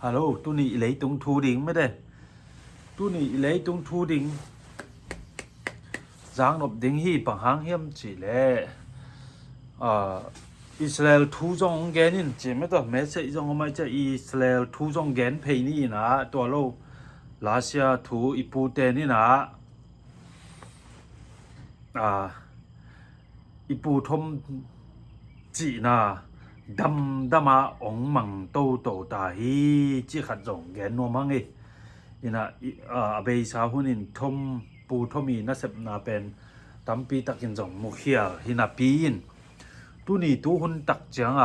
Hello, tu ni lấy tung thu đỉnh mới đây. Tu ni lấy tung thu đỉnh. Giang nộp đỉnh hi bằng hàng hiểm chỉ lệ. Israel thu dòng gen in chỉ mới đó mấy sẽ dòng mai cho Israel thu dòng gen pay ni na tua lâu. Russia thu ipu tên ni na. Ipu thom chỉ na. Đâm mà ông măng tô tổ tà hi chỉ khát dòng ghen nô mang ấy ina bây sao hun in thom pu thomi na sep na pen tampi takin dòng mu khia hina pi in tu ni tu hun tak chang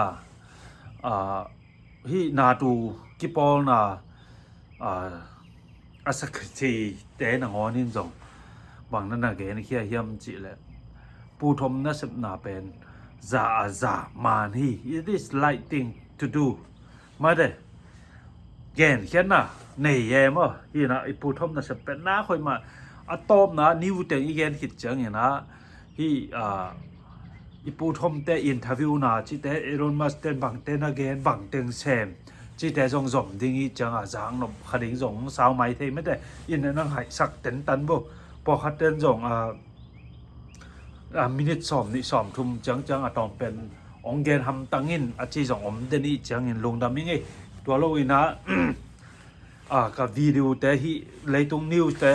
hi na tu kipol na asakti te na ngon in dòng bang na na gen khia hiam chi le pu thom na sep na pen za man hi it is right thing to do ma de gen khian na nei ye mo hi na ipu thom na se pen na khoi ma atom na new te igen hit chang na hi ipu thom te interview na chi te Elon Musk ten bang ten again bang teng sem chi te jong zom ding hi chang jang nop khading jong sao mai the me de in na hai sak ten tan bo po khat ten jong minute som ni som thum chang atong pen ong gen ham tangin achi jong om de ni chang in lungdam nge to lo ina ka video te hi leitung news te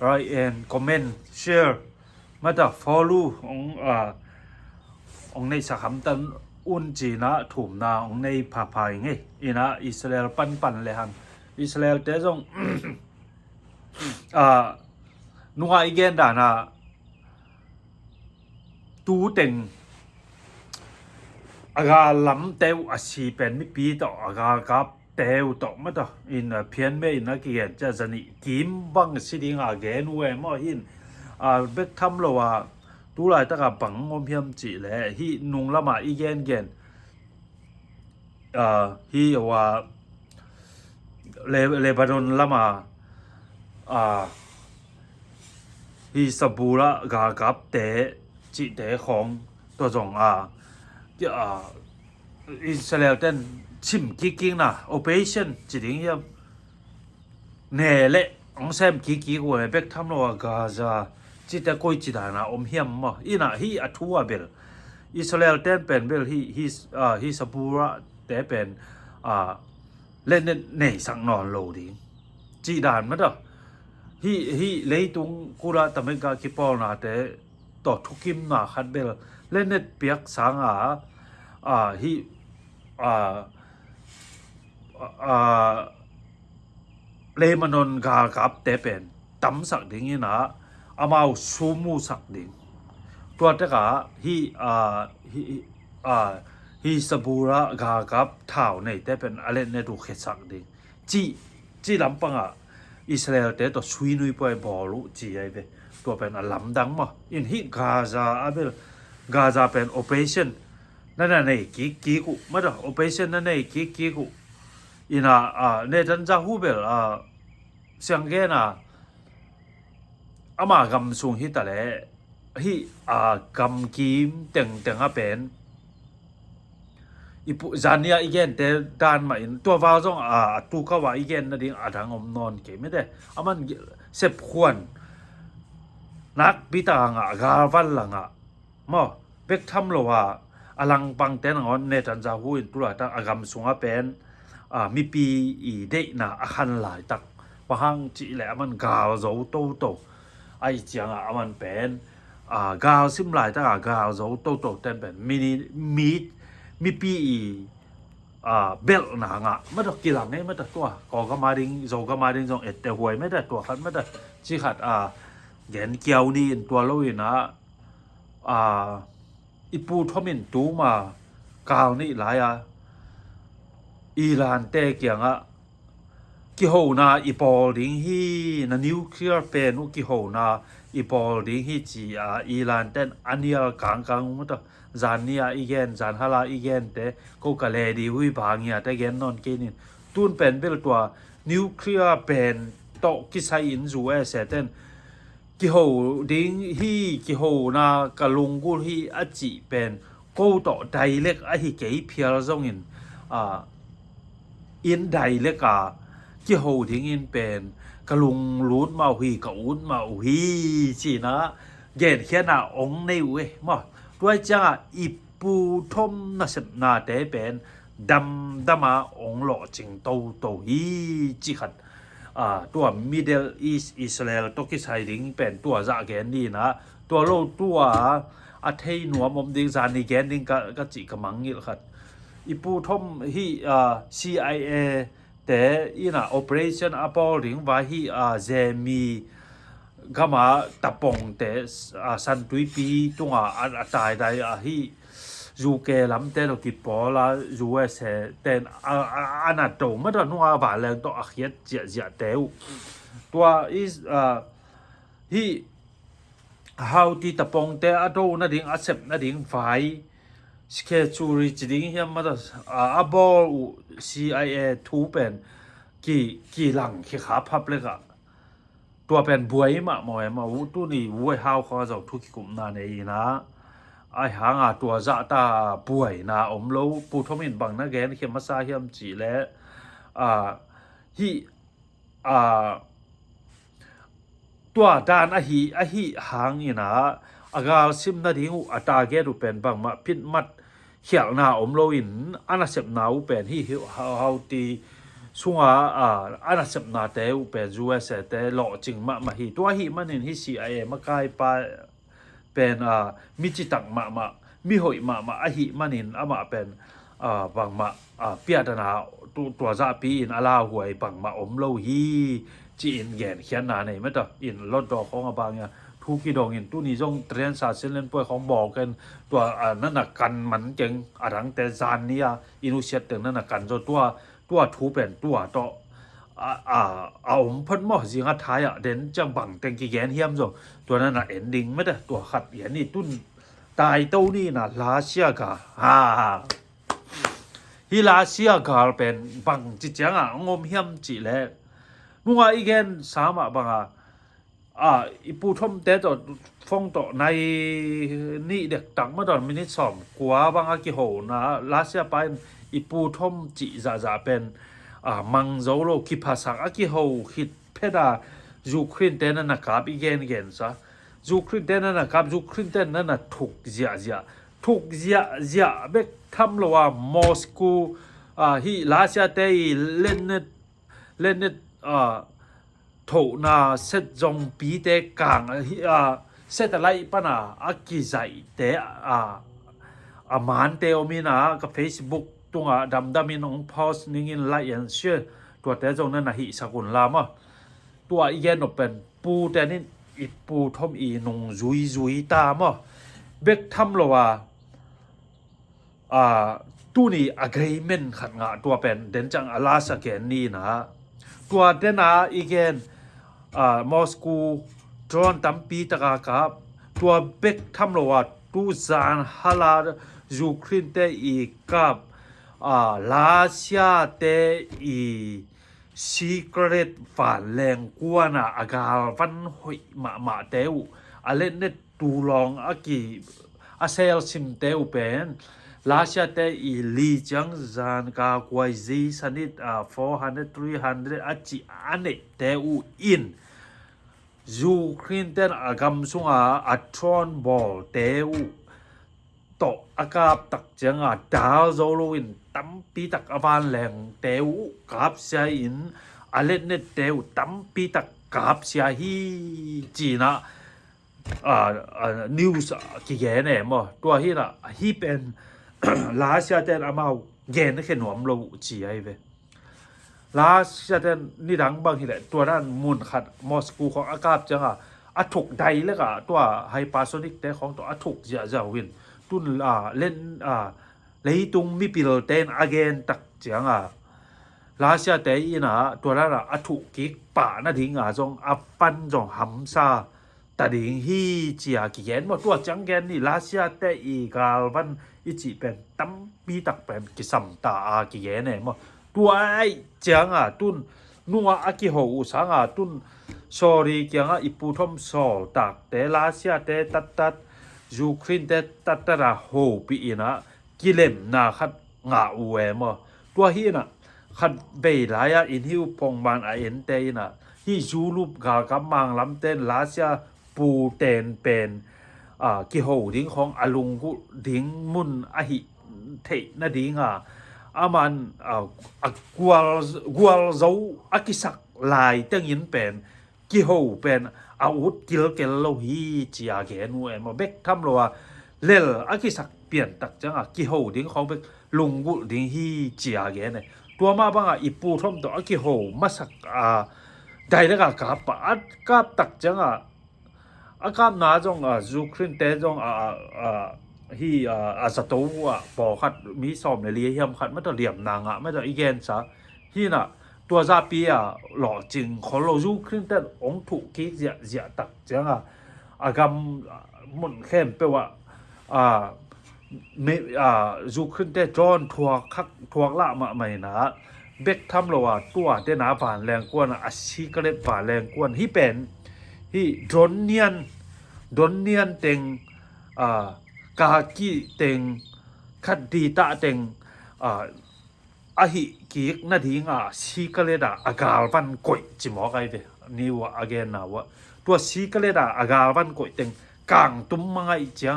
right and comment share mata follow ong nei sa ham tan un chi na thum na ong nei pha phai nge ina Israel pan le han Israel te jong nuwa igen da na tu teng aga lam teu asi pen mi pi to aga kap teu to ma to in phian me in ki gen cha jani kim bang siding a gen we mo hin bek tham lo wa tu lai ta ka bang om hiam chi le hi nung lama i gen hi wa Lebanon lama hi sabura ga kap te chỉ đểของตัวจงIsrael เต้นชิมกิ๊กๆนะ operation จิดิงยามเน่เละองแซมกิ๊กๆเว้ยเบกทำแล้วกาซาจิแต่ก้อยจิดานะอมเฮียมมาอีน่ะฮีอัทัวเบลอิสราเอลเต้นเป็นเบลฮีสปูระแต่เป็นเล่นเน่สังนอนโลดิจิดานมั้ยดอกฮีเลยตุงกุระตะเมกาคิปอลนะแต่ต่อทุกิมนะคัดเบลเล่นเน็ตเปียกสังฮีเลมานอนกากับแต่เป็นตำสักดิ่งนี่นะอามาซูมูสักดิ่งตัวแต่กะฮีสบูระกากับท่าวในแต่เป็นอะไรในดูเขสักดิ่งจีลำปังอิสราเอลแต่ตัวซุยนุยไปบอลุจีไอเบตัวเป็นลำดังมาอินฮิกาซาเบลกาซาเป็นโอเปชั่นนั่นน่ะนี่กีกุมาดโอเปชั่นนั่นนี่กีกุอินะเนตันจาฮูเบลเสียงแกน่ะมากำสูงฮิตะเลฮิกำกีมเต็งเป็นอีปุจานีอีเกนแต่ด้านมาอินตัววาวจงตูกว่าอีเกนนั่นดิทางอมนอนเกไม่ได้มันเสพควรนักบิตางกาวันหลังมอเบกทำโลว่าอลังปังเตนงอนเนตันจาฮูอินตุลาตังอากำสูงเป็นมีปีอีเดนะอาคันหลายตักปะหังจิแหละมันกาวโซโตไอเจียงมันเป็นกาวซิมหลายตักกาวโซโตเต็มเป็นมีปีเบลหนังไม่ต้องกี่หลังเนี่ยไม่ต้องตัวกอกมาดิงโซกมาดิงจงเอ็ดแต่หวยไม่ได้ตัวขัดไม่ได้จิขัดเห็นเกี่ยวนี่ตัวเราเองนะอีปูทอมินตูมากาวนี่หลายอิหร่านเตเกียงกิโหนาอีปอลดิงฮีนานิวเคลียร์เป็นอุกิโหนาอีปอลดิงฮีจีอิหร่านเต้นอันนี้กลางมุตจานนี้อีเกนจานฮาลาอีเกนแต่ก็กะเลดีหุยบางอย่างแต่เกนนอนกินตุนเป็นเบลตัวนิวเคลียร์เป็นโตกิไซอินจูเอเซเต้นกิโหดิงฮีกิโหนากะลุงกุลฮีอจิเป็นโกโตไดเล็กฮิเกยเพียรซงอิน อินใดเลกากิโหทิ้งอินเป็นกะลุงรูดมาหุยกะอุนมาหุยสินะเกณฑ์แค่น่ะองในเว้ยมอด้วยจังอีปูทมนะสนาแต่เป็นดำดะมาองหล่อจิงโตโตฮีจิขัดตัว Middle East Israel ตกิไซดิงเป็นตัวจะแกนนี่นะตัวโลตัวอาเทยหนัวมมดิงซานี่แกนดิงก็จิกะมังนี่ครับอีปูทมฮีCIA แต่อีน่ะ Operation Appalling ว่าฮีเจมีกะมาตะปงแต่สันตุยปีตุงตายได้ฮียูเกลำแต่เรากิดปอละ US แต่อันนั้นตรงไม่ต้องนัวบาแรงตัวอักเขียดเจียเตวตัวฮีhow ที่ตะปงแต่อโดนั่นดิ่งอัเซปนั่นดิ่งไฟสเกจูริจดิ่งเฮียมาตัวบอล CIA ทูเป็นกี่หลังขี้ขาพับเลยก็ตัวเป็นบวยมาหมอยมาตัวนี้บวย how เขาจะทุกกลุ่มนั่นเองนะไอ้หางตัวจะตาป่วยนะอมโลปูทมินบังนะแกนเข็มมาซาเฮียมจีและฮีตัวด้านอหิหางนี่นะอากาซิมนะดิงอัตาเกดูเป็นบังมาพิดมัดเขียวนาอมโลอินอันเสพนาเป็นฮีเฮาตีสุงอันเสพนาเตวเป็น US แต่หล่อจริงมาฮีตัวฮีมันนี่ CIA มากายไปเป็นมิจิตังมามีหอยมาอหิมันินมาเป็นบังมาเปียดนาตัวจะปีอินอาลาหวยบังมาอมโลฮีจีอินแกนเขียนนานี่ไม่ต้องอินรถดอกของบางเนี่ยทุกกี่ดอกอินตู้นี้จงเตรียมศาสตร์เส้นเล่นป่วยของบอกกันตัวนั่นน่ะกันมันเก่งหลังแต่จานนี้อินุเชียตนั่นน่ะกันตัวทูเป็นตัวต่อเอาเพิ่นบ่สิหัดท้ายเด่นจังบังแต่งกี่แกนเฮียมซตัวนั้นน่ะเอนดิ้งไม่ได้ตัวขัดเหรียญนี่ตุ้นตายเต้านี่น่ะลาเซียกาฮิลาเซียกาเป็นบังจิจังงมเฮียมจิแลนัวอีแกนสามบังอีปูทมแต่ตอฟงตอในนี่เด็กตังมาตอนมินิ2กัวบังกิโหนะลาเซียไปอีปูทมจิจะเป็นมังโซโลคิภาษากิโหคิดเพดายูเครนเตนั่นนะครับอีเกนซะยูเครนเตนั่นนะครับยูเครนเตนั่นน่ะถูกเจียถูกเจียเบกทำละว่ามอสโกฮีลาเซียเตเล่นเโถนาเซตจงปีเตกางเซตอะไรปะนะกิใจเตมานเตอมีนะกับ Facebook ตัวดำมีน้องโพสต์นิ่งไลน์เชื่อตัวแต่จงนั้นหิสกุลลามตัวอีเกนเป็นปูแต่นี่อีปูทอมอีนงจุยตามเบกทำละว่าตู้นี้ agreement ขัดงาตัวเป็นเดนจังอลาสแกนนี่นะตัวเดนอีเกนมอสโกจอนตัมปีตะกากับตัวเบกทำละว่าตู้จานฮาลายูเครนเตอีกับลาเซียเตอีsecret ฝ่าแรงกวนอากาวันหอยมาเตวเล่นเนตูลองกิเซลซิมเตวเป็นลาเซียเตอีลีจังจานกากวยซีสนิด400 300จิอันเนเตวอินยูเครนเตนกำสุงทรอนบอลเตวต่ออากาศตักจังดาวโซโลวินตั้มปีตักอวานแรงเตวกับเสียอินเล่นเนเตวตั้มปีตักกับเสียฮีจีนะนิวส์กี่แกเนี่ยมั้งตัวฮีน่ะฮีเป็นลาเซียเตนอามาแกนแค่หนวมโลจีไอเวลาเซียเตนนี่ดังบางทีแหละตัวนั้นมูลขัดมอสโกของอากาศจังถูกใดแล้วก็ตัวไฮปาโซนิกแต่ของตัวถูกเจ้าวินตุนเล่นเลยตุงมีปิโลเตนอเกนตักจังลาเซียเตอีนะตัวนั้นถูกกิกป่านะทิ้งจงปันจงหำซาแต่ดิ่งฮีเจียกี่แกนหมดตัวจังแกนนี่ลาเซียเตอีกาลวันอิจิเป็นตั้มปีตักเป็นกิสัมตากี่แกนเนี่ยมั้งตัวไอ้จังตุนนัวกิโหอุสังตุนสอรีเกียงอิปูทอมสอตักแต่ลาเซียเตตัดยูเครนเตตัดโหปีนะกิเลมนาคัดงาอเวมตัวฮีน่ะ ขัดเบยหลายอินหิวพงบานเอ็นเตน่ะที่จูรูปกากับมังลำเต้นลาเซียปูเตนเป็นกิโหดิ้งของอลุงกุดิ้งมุนอหิเทนะดิ้งอามันกัวเจ้าอากิสักลายเตั้งยินเป็นกิโหเป็นอาวุธกิลเกลโลฮีจีอาเกนูเอ็มเบกทำโลว่าเลลอากิสักเปลี่ยนตักจังกิโหดิ้งของเบกลุงกุดิ้งฮีจีอาเกเนี่ยตัวมาบังอีปูทมตัวอากิโหมาสักได้แล้วก็กลับกลับตักจังอากาศหนาจงยูเครนเตจงฮีสตูปอขัดมีสอบในเลียเฮียมขัดไม่ต้องเหลี่ยมนางไม่ต้องอีเกนซะฮีน่ะตัวซาปีหล่อจริงของเรายูเครนเตองถูกคิดเสียตักจังอากาศมุนเข้มแปลว่ายูเครนเตจอนทัวคักทัวละมาใหม่นะเบกทำเราตัวเตนาผ่านแรงกวนชีกเล็ดผ่านแรงกวนที่เป็นที่ดรนเนียนเต็งกากิเต็งคัดดีตะเต็งหิกิกนาทีชีกเล็ดอากาลวันก่อยจิหมอไกเวนี่ว่าอเกนนะว่าตัวชีกเล็ดอากาลวันก่อยเต็งกางตุ้มมังไอจัง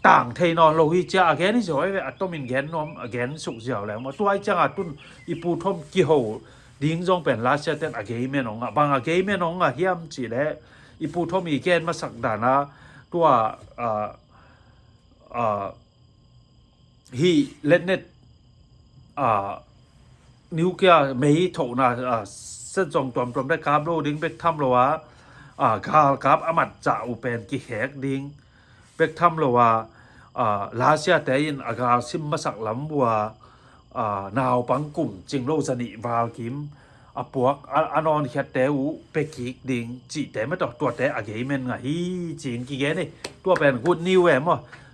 ต่างเทนอโลหิจะอเกนนี่สวยเวอตมินแกนนอมอเกนสุกเสียวแล้วมาตัวไอจังตุนอีปูทมกิโหดิ้งจงเป็นราชเต็นอเกยเมนองบางอเกยเมนองเฮียมจีแลอีปูทอมีเกนมาสักดานะตัวฮีเลนเน็ตนิวเคลียร์ไม่โถนะเส้นจงตวมได้กราบโลดิ้งเบกทำโลว่ากราบอมัดจะอุเป็นกิแหกดิ้งเบกทำโลว่าราชเต็นอากาซิมมาสักลำบัวนาวปังกลุ่มจิงโลสนิวาลกิมปวกอนอนแคเตอูเปกิกดิงจิแต่ไม่ต่อตัวแต่อเกเมนฮีจิงกิเกนี่ตัวเป็นกูนิวแอม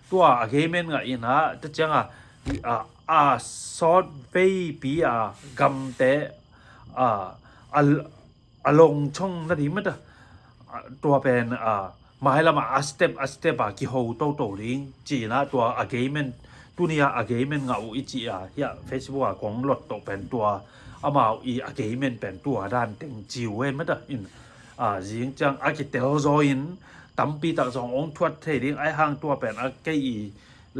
ตัวอเกเมนอินะจะจังซอดเบปีกัมเตลงช่องนาทีมันตัวเป็นหมายละมาสเต็ปกิโฮโตลิงจีนะตัวอเกเมนตัวนี้อเกเมนอิจิเฮีย Facebook ของรถตกเป็นตัวอามาอีอเกเมนเป็นตัวด้านเต็งจิวเว้นมั้ยอินจิงจังอากิเตลโซอินตำปีตักสององทวดเทดิงไอห่างตัวเป็นเกอี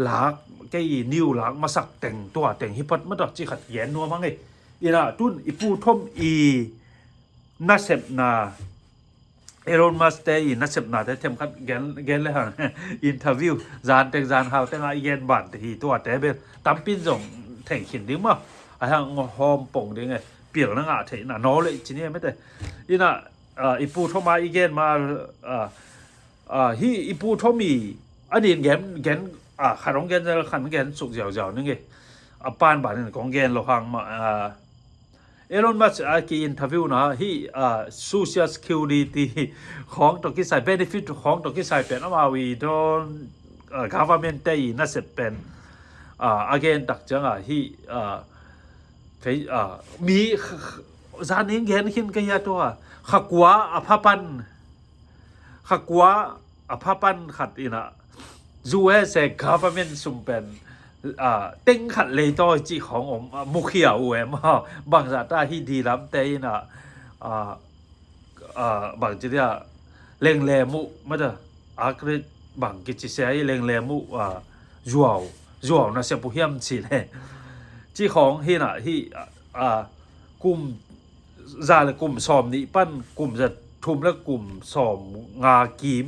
หลักเกอีนิวหลักมาสักแต่งตัวแต่งฮิปัดมั้จิขัดแยนนัวมั้งอีน่ะตุนอีปูทมอีนาเซบนาเอรอนมัสเตอีนัสเซบนาแต่เทมคัดแกนเลยฮะอินเทอร์วิวจานเต็งจานฮาวแต่งอีเกนบันทีตัวแต่เบตำปินจงแท่งขินดิมั้ทางหอมป่งดิไงเปียกนะเถนะนอเลยจิเนี่ยไม่ได้อีน่ะอีปูทมาอีเกนมาฮีอีปูทมีอันนี้แกนขันของแกนจะขันแกนสุกเจียวๆนึงไงปานบาดนี่ของแกนเราหังมาเอรอนมัสกีอินเทอร์วิวนะฮีsocial security ของตกิใส่ benefit ของตกิใส่เป็นว่าwe don't government ได้น่าจะเป็น again ตักจังฮีมีจานิงเห็นขินกะยาตัวขักวาอภปันขักวาอภปันขัดอีนะ US government สุมเป็นเต็งขัดเลยต่อจิของมุขยาอูบางสาตาที่ดีลำแต่อีนะบางจิเรียเล็งแลมุมาเด้อากริบางกิจิเสยเล็งแลมุจัวนะเสปุเฮียมสิแลจีของฮีน่ะที่กลุ่มซาและกลุ่มสอมนี้ปั้นกลุ่มจะทุมและกลุ่มสอมงากีม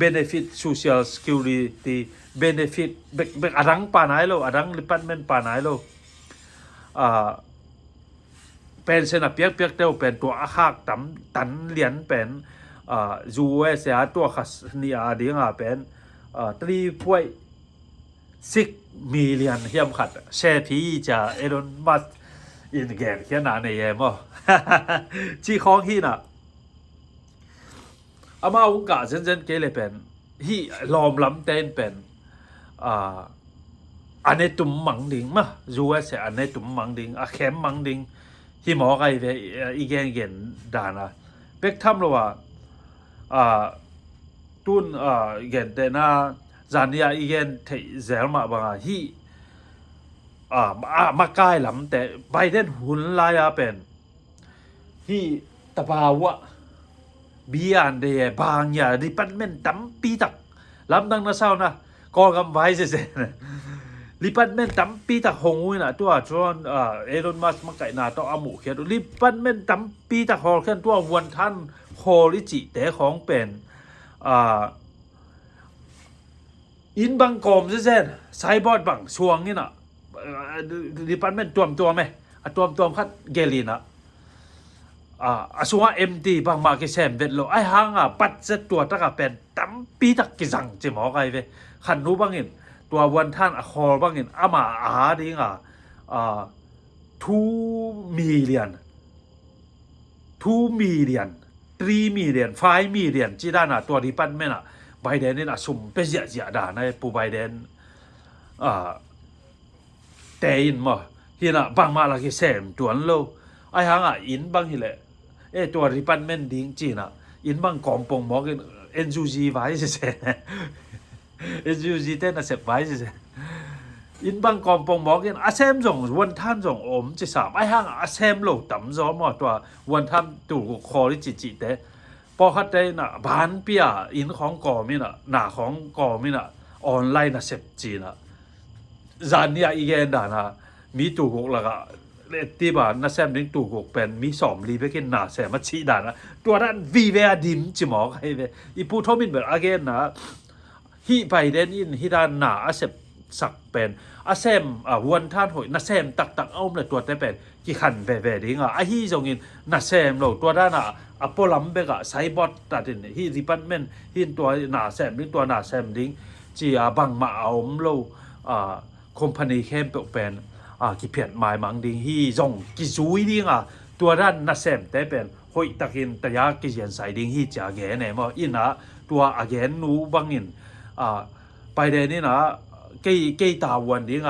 benefit social security benefit เบกอดังปาไหนโลอดัง department ปาไหนโลเป็นเสนาเปียกเต้าเป็นตัวอาคากตันเหรียญเป็นUS ตัวคัสนีอาดิงเป็น3.6 million เฮียมขัดแชร์พีจะเอรอนมัสอินแกนเขียนหนาในแยมจีของฮีน่ะอามาอุกาเซนเกเลเป็นฮีลอมลำเต้นเป็นอันนี้ตุ่มมังดิงมะยูเอสอันนี้ตุ่มมังดิงแคมมังดิงที่หมอไกเวอีเกนดานะเบกทำแล้วว่าตุนเกนเตนาจานิยาอีเกนเทเซลมาบางฮี มาใกล้ลำแต่ไบเดนหุ่นลายเป็นที่ตะบาวะบีอันเดียบางอย่างดิปันเมนตั้มปีตักลำดังนะเศร้านะก็กำไว้เสียลิปันเมนตั้มปีตักหงวยนะตัวจวนเอรอนมัสมาไก่นาต้องอามุเขียนลิปันเมนตั้มปีตักหอขึ้นตัววันท่านโคลิจิแต่ของเป็นอินบังกอมเส้นไซบอร์ดบังช่วงนี้นะดิปันเมนตัวไหมตัวคัดเกลีนะช่วงเอ็มดีบางมาเกษมเวทโลไอหางปัดเสตัวตะกับเป็นตั้มปีตักกิจังจิหมอไกเวขันรู้บางเงินตัววันท่านคอลบางเงินมาดิ้ง2 million 3 million 5 million จีด้านตัวดิปันเมนไบเดนนี่สุ่มเป็นเสียด่าในปูไบเดนแต่อินมาที่น่ะบางมาละกิเซมตัวนั้นโลไอหางอินบางทีแหละตัวดิปันเมนดิ้งจีน่ะอินบางกอมปงบอกกันเอ็นจูจีไว้เสียเอ็นจูจีเต้นเสพไว้เสียอินบางกอมปงบอกกันอาเซมส่งวันท่านส่งอมจะสามไอหางอาเซมโลต่ำซ้อมมาตัววันท่านตู่คอลิจิแต่พอคัดได้น่ะบ้านเปียอินของก่อมิน่ะหน้าของก่อมิน่ะออนไลน์น่ะเสพจีน่ะจานนี้อีกอย่างด่านะมีตู่กละก็ที่บ้านน่ะแซมดิ้งตู่กเป็นมี2 ลีไปกินหน้าแซมมาชี้ด่านะตัวนั้นวีเวอดิมจิหมอใครเวอีพูทอมินแบบอเกนนะฮีไบเดนอินฮีด้านหน้าเสพสักเป็นแซมวันท่านหอยน่ะแซมตักเอาเลยตัวแต่เป็นกี่ขันเว่ดิ้งไอฮีจงอินน่ะแซมเราตัวด้านอพอลัมเบกไซบอร์ดตัดอินฮีดิปันเมนฮินตัวหน้าแซมดิ้งตัวหน้าแซมดิ้งจีบังมาเอาเราคอมพานีเข้มเป็นกี่เพียรหมายมังดิ้งฮีจงกี่ซุยดิ้งตัวด้านน่ะแซมแต่เป็นหอยตักอินแต่ยากี่เสียนใส่ดิ้งฮีจะแก่เนี่ยมั้งอินตัวแก่นูบังอินไปเดนี่นะกี่ตาวันดิ้ง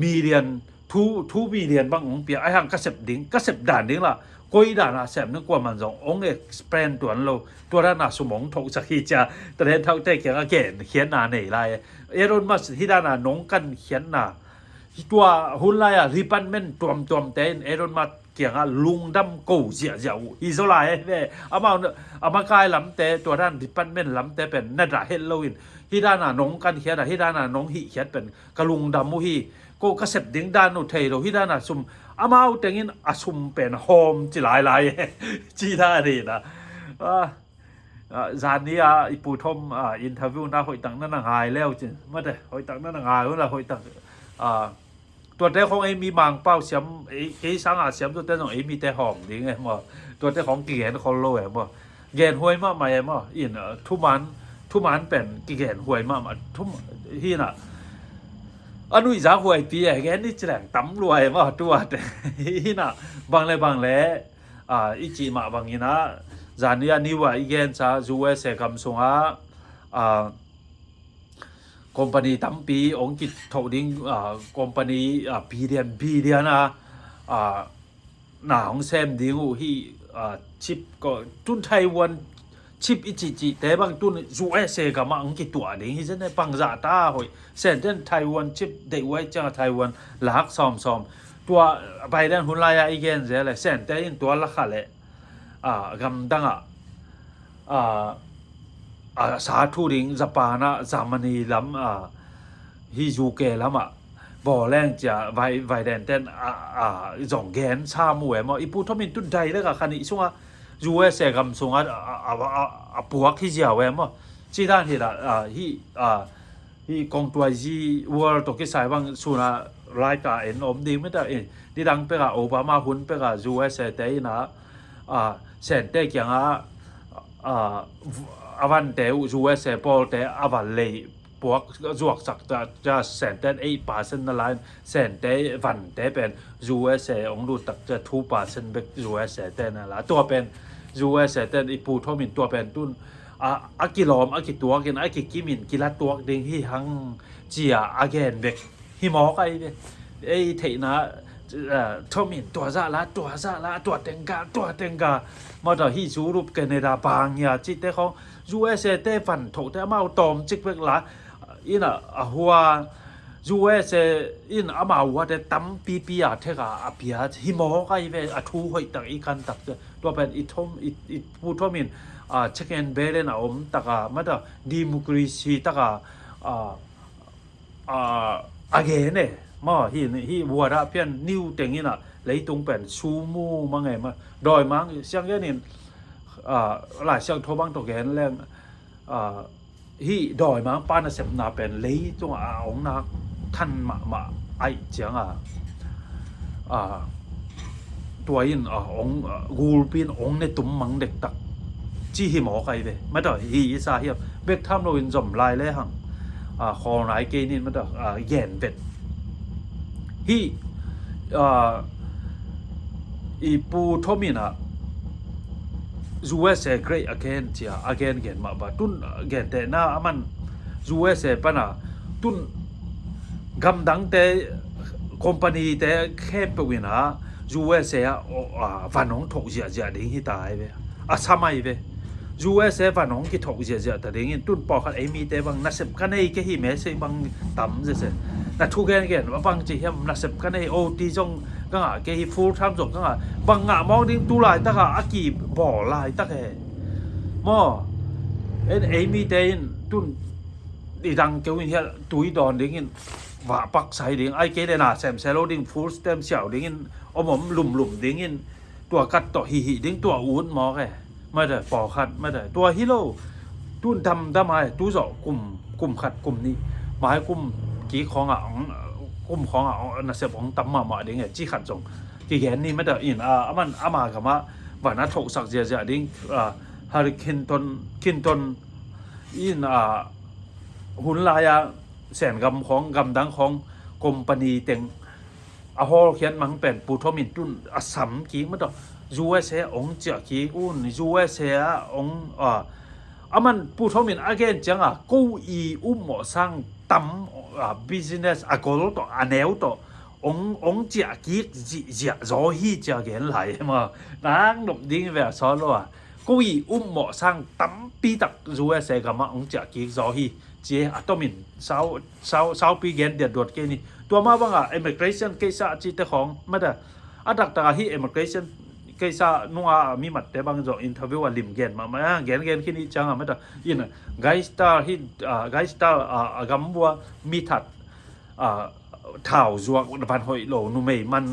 million 2 million บางองเปียไอห่างกระเสบดิ้งกระเสบด่านดิ้งละก้อยด่านแสบนึกว่ามันจงองเอ็กซ์เพรสตัวนั้นเราตัวด้านสมองถกสักทีจะแต่เห็นเท่าแต่เขียนเก่งเขียนหนาเหนื่อยไรเอรอนมัสที่ด้านน้องกันเขียนหนาตัวหุ่นไรริปันเมนตัวเต้นเอรอนมัสเกี่ยงลุงดำกูเสียอีโซไลเว้เอามากายลำแต่ตัวด้านริปันเมนลำแต่เป็นนัดเฮลโลวินที่ด้านน้องกันเขียนที่ด้านน้องฮิเขียนเป็นกะลุงดำมุฮีก็กระเสบดิ้งด้านอุทัยเราที่ด้านสุ่มมาเอาแต่งินสุ่มเป็นโฮมจีหลายจีท่าดีนะจานนี้อีปูทอมอินเทอร์วิวน่าหอยตังนั่นหายแล้วจริงไม่ได้หอยตังนั่นหายแล้วนะหอยตังตัวแต่ของมีบางเป้าเสียมสังเสียมตัวแต่ของมีแต่หอมดิ้งไงมั้งตัวแต่ของกี่แกนคอลโลไงมั้งแกนหวยมากไหมมั้งอินทุมันเป็นกี่แกนหวยมากทุมที่น่ะอันนู้นจะหวยปีแกนี่แสดงตั้มรวยมั้งตัวแต่ที่น่ะบางเลยอีจีมาบางนี้นะจานนี้นี่ว่าอีกแกนจะจูเอสคำส่งคอมพานีตั้มปีองค์กิจทอดิ้งคอมพานีบีเดียนหน้าของแซมดิ้งที่ชิปก็จุนไต้หวันชิปอีจีแต่บางตุนจูเอสกับมาองค์กิจตัวดิ้งที่จะในปังจ่าตาหอยเซนเดนไต้หวันชิปเด็กไว้จ้าไต้หวันหลักซ้อมตัวไบเดนหุ่นลายอีกแกนเสียเลยเซนแต่อินตัวละค่ะเลยกำดังสาธุริงญี่ปุ่นจามนีลำฮิจูเกลำบ่อแรงจะไวเดนเต้นจงแกนชามัวมั้งอีพูทอมินตุนไดเลยกับคันนี้ช่วงยูเอสกับช่วงปวกที่เจ้าเว้มั้งที่ด้านที่ละที่กองตัวจีวัวตกที่สายบางส่วนรายการเอ็นอมดีไม่ได้ที่ดังไปกับโอบามาหุ่นไปกับยูเอสเต้นะเซนเต้เกี่ยงวันเตอจูเอสพอลเตอวันเลยพวกจวกสักจะเซนเต8%นั่นแหละเซนเตวันเตเป็นจูเอสองดูตักจะ2%เป็นจูเอสเตนั่นแหละตัวเป็นจูเอสเตอีปูทอมินตัวเป็นตุนกิลอมกิตัวกินกิมินกิลาตัวดิ่งที่หังเจียเกนเบกฮิมอกไอ้เทนะทอมินตัวซาละตัวเต็งกามาต่อที่จูรูปกันในดาบางอย่างจิตแต่ของยูเอสเต้ฝันถกแต่มาเอาตอมจิกเวกละอิน่ะหัว USA in amawa de tam pipia thega apia himo kai ve athu hoi tak ikan tak to pen ithom it puthomin check and balance om taka mata democracy taka again ne ma hi wara pian new tengina leitung pen sumu mangai ma doi mang siang ge nin la siang thobang to gen leng hi doi mang pan sep na pen lei tung ong naท่านมาไอเจียงตัวยินองกูปีนองในตุ้มมังเด็กตักจี้หิมอไกเว้ไม่ต่อฮีซาเฮียเบกทำโนอินจอมลายเลยหังคอไหนเกนินไม่ต่อแย่นเบ็ดฮีอีปูทอมินะUSA great again เจีย again เกนมาบ่ตุนเกนแต่หน้ามัน USA ปะนะตุนกำดังแต่คอมพานีแต่แค่ไปวินา USA ฟันของถกเสียดิ้งที่ตายเว้สมัยเว้ USA ฟันของที่ถกเสียแต่ดิ้งตุนปอคันมีแต่บางนักเสพกันไอ้แค่หิมะสิบางต่ำเสียแต่ทุกแก่ว่าบางจีเฮมนักเสพกันไอ้โอทีจงก็แค่ฟูลไทม์จงก็บางมองดิ้งตุลายตะกะอากีบ่อลายตะแค่มอมีแต่ตุนอีดังเกี่ยวกับตุยดอนดิ้งว่าปักใส่ดิ้งไอ้เกเดน่าแซมเซโลดิ้งฟูลสเต็มเสี่ยวดิ้งอมหลุมดิ้งตัวกัดต่อหิดิ้งตัวอูดหมอแกไม่ได้ปอคัดไม่ได้ตัวฮีโร่ตุ้นทำไมตู้เจาะกลุ่มขัดกลุ่มนี้มาให้กลุ่มกี่ของกลุ่มของน่ะเสียของตำมาดิ้งจี้ขัดจงกี่แขนนี่ไม่ได้อินมันมากับว่านัดถกสักเสียดิ้งฮาริคินตันอินหุ่นลายแสนกำของกำดังของคอมพานีเต็งฮอลเขียนมังเป็นปูทอมินตุนสัมกีมันต่อ USA องเจียกีอุ่น USA องมันปูทอมิน again จังกูอีหมอสร้างตำbusiness กอลต่อแนวต่อองเจียกีเจียรอฮีเจียเห็นไหลมานางหลบดิ้งแบบซอลกูอีหมอสร้างตำปีตัก USA กับมาองเจียกีรอฮีเจียต้องมินเศร้าปีเย็นเดือดดวดเกนี่ตัวมาบ้างimmigration เกษาจีตของไม่ได้ดักตาที่ immigration เกษานัวมีมัดแต่บางจ่อ interview ลิมเกนมาเกนขี้นี่จังไม่ได้ยินไกสตาร์ที่ไกสตาร์กัมบัวมีถัดถ่าวจวกพันหอยโลนุเมมัน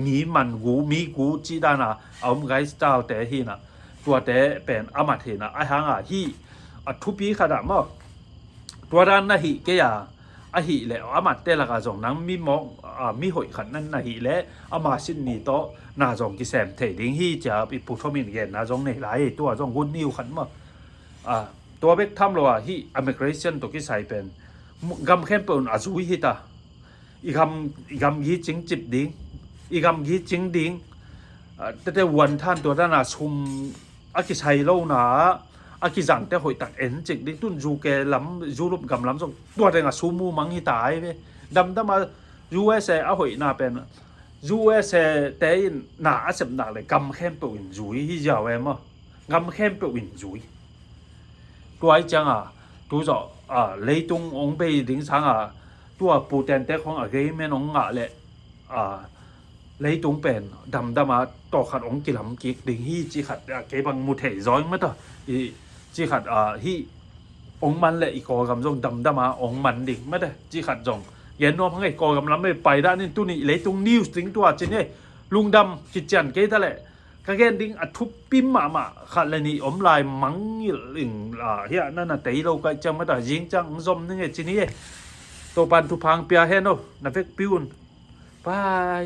มีมันมีกูจีดานาเอาไกสตาร์แต่ที่น่ะตัวแต่เป็นอมัดเห็นไอ้หางที่ทุปีขนาดมั้งตัวด้านน่ะหิเกียหิแหละมาเตละกะจงนังมีมองมีหอยขันนั่นน่ะหิและมาสินนี่โตน่าจงกิแซมเทดิงหิจะอีปุทมินเกนน่าจงในหลายตัวจงกุนนิวขันมาตัวเบกทำว่าหิอิมิเกรชั่นตัวกิใส่เป็นกำเข้มเป็นอาจุยหิตาอีกำยีจิงจิบดิงอีกำยีจิงดิงแต่วันท่านตัวด้านน่ะชุมอากิใส่โลนะอากิจังแต่หอยตักจิกดิ้งตุนจูเกล้ำจูรุปกำล้ำส่งตัวเด็กซูมูมังฮิตายไปดำมา USA หอยน่าเป็น USA แต่น่าเสพหนักเลยกำเข้มตัวอินจุยที่ยาวเอ็มกำเข้มตัวอินจุยตัวไอ้จังตัวจ่อเลยตรงองไปดิ้งสังตัวปูเตนแต่ของอะไรไม่น้องเลยเลยตรงเป็นดำมาต่อขัดองกิลำกิกดิ้งฮีจีขัดเก็บังมุเทย้อยมั้ยต่อจีขัดที่องมันแหละอีกกำจงดำมาองมันดิ่งไม่ได้จีขัดจงเย็นนัวพังไอ้กำลังไม่ไปได้นี่ตัวนี้เลยตรงนิวส์ถึงตัวจีนี่ลุงดำกิจจันเกยทะเลกางเกนดิ่งทุบปิ้มมาขัดเลยนี่อมลายมังลิ่งเฮียนั่นน่ะแต่เราก็จะไม่ได้ยิงจังจมนี่ไงจีนี่ตัวปันทุพังเปียเฮโนนับเฟกปิวนบาย